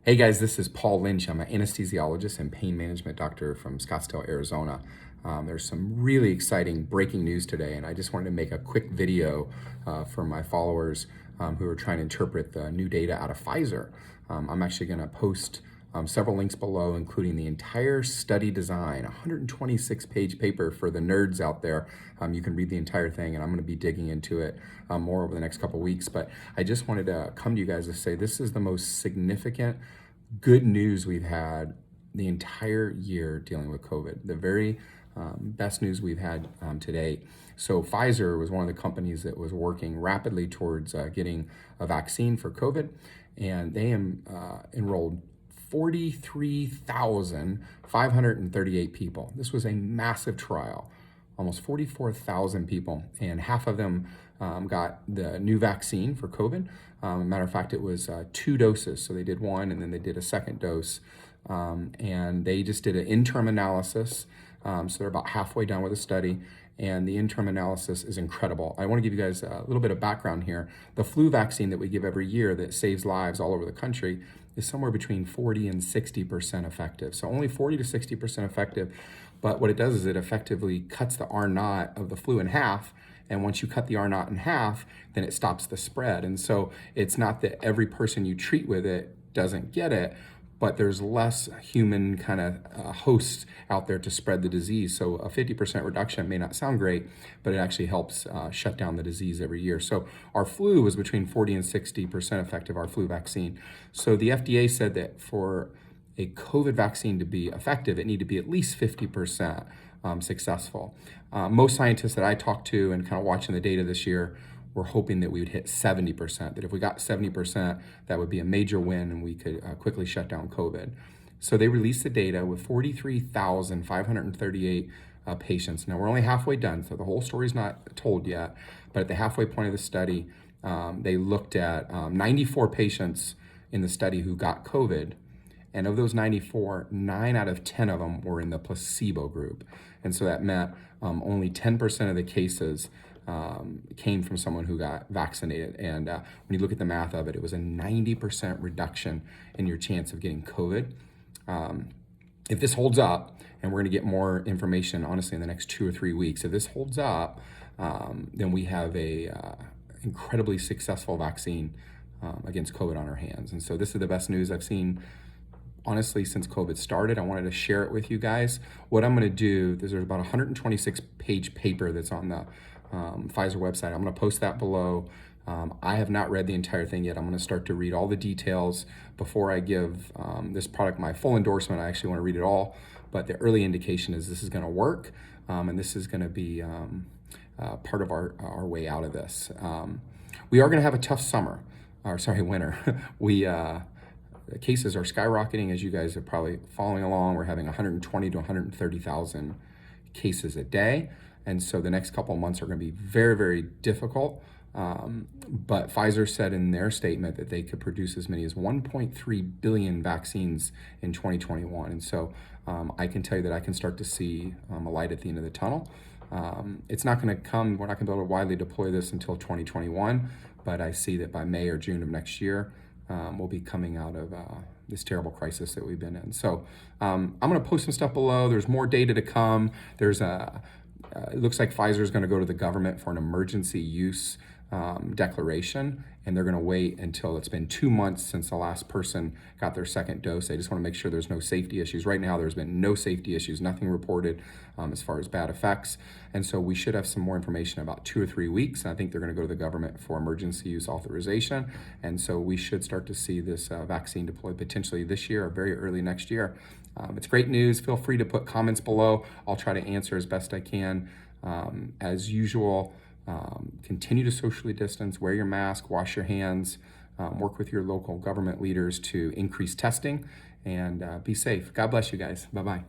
Hey guys, this is Paul Lynch. I'm an anesthesiologist and pain management doctor from Scottsdale, Arizona. There's some really exciting breaking news today, and I just wanted to make a quick video for my followers who are trying to interpret the new data out of Pfizer. I'm actually going to post several links below, including the entire study design, 126-page paper for the nerds out there. You can read the entire thing, and I'm going to be digging into it more over the next couple weeks. But I just wanted to come to you guys to say this is the most significant good news we've had the entire year dealing with COVID. The very best news we've had today. So Pfizer was one of the companies that was working rapidly towards getting a vaccine for COVID, and they enrolled 43,538 people. This was a massive trial, almost 44,000 people, and half of them got the new vaccine for COVID. Matter of fact, it was 2 doses. So they did one and then they did a second dose. And they just did an interim analysis. So they're about halfway done with the study. And the interim analysis is incredible. I want to give you guys a little bit of background here. The flu vaccine that we give every year that saves lives all over the country is somewhere between 40 and 60% effective. So only 40 to 60% effective. But what it does is it effectively cuts the R naught of the flu in half. And once you cut the R naught in half, then it stops the spread. And so it's not that every person you treat with it doesn't get it, but there's less human kind of hosts out there to spread the disease. So a 50% reduction may not sound great, but it actually helps shut down the disease every year. So our flu was between 40 and 60% effective, our flu vaccine. So the FDA said that for a COVID vaccine to be effective, it needed to be at least 50% successful. Most scientists that I talked to and kind of watching the data this year were hoping that we would hit 70%, that if we got 70%, that would be a major win and we could quickly shut down COVID. So they released the data with 43,538 patients. Now we're only halfway done, so the whole story's not told yet, but at the halfway point of the study, they looked at 94 patients in the study who got COVID. And of those 94, 9 out of 10 of them were in the placebo group. And so that meant only 10% of the cases came from someone who got vaccinated. And when you look at the math of it, it was a 90% reduction in your chance of getting COVID. If this holds up, and we're going to get more information, honestly, in the next 2 or 3 weeks, if this holds up, then we have a incredibly successful vaccine against COVID on our hands. And so this is the best news I've seen, honestly, since COVID started. I wanted to share it with you guys. What I'm going to do, there's about a 126-page paper that's on the Pfizer website. I'm going to post that below. I have not read the entire thing yet. I'm going to start to read all the details before I give this product my full endorsement. I actually want to read it all, but the early indication is this is going to work, and this is going to be part of our way out of this. We are going to have a tough winter. The cases are skyrocketing, as you guys are probably following along. We're having 120 to 130,000 cases a day. And so the next couple of months are going to be very, very difficult. But Pfizer said in their statement that they could produce as many as 1.3 billion vaccines in 2021. And so I can tell you that I can start to see a light at the end of the tunnel. It's not going to come, we're not going to be able to widely deploy this until 2021, but I see that by May or June of next year, we'll be coming out of this terrible crisis that we've been in. So I'm going to post some stuff below. There's more data to come. There's it looks like Pfizer is going to go to the government for an emergency use declaration, and they're going to wait until it's been 2 months since the last person got their second dose. They just want to make sure there's no safety issues. Right now, there's been no safety issues, nothing reported as far as bad effects. And so we should have some more information about 2 or 3 weeks. And I think they're going to go to the government for emergency use authorization. And so we should start to see this vaccine deployed potentially this year or very early next year. It's great news. Feel free to put comments below. I'll try to answer as best I can. As usual, continue to socially distance, wear your mask, wash your hands, work with your local government leaders to increase testing, and be safe. God bless you guys. Bye-bye.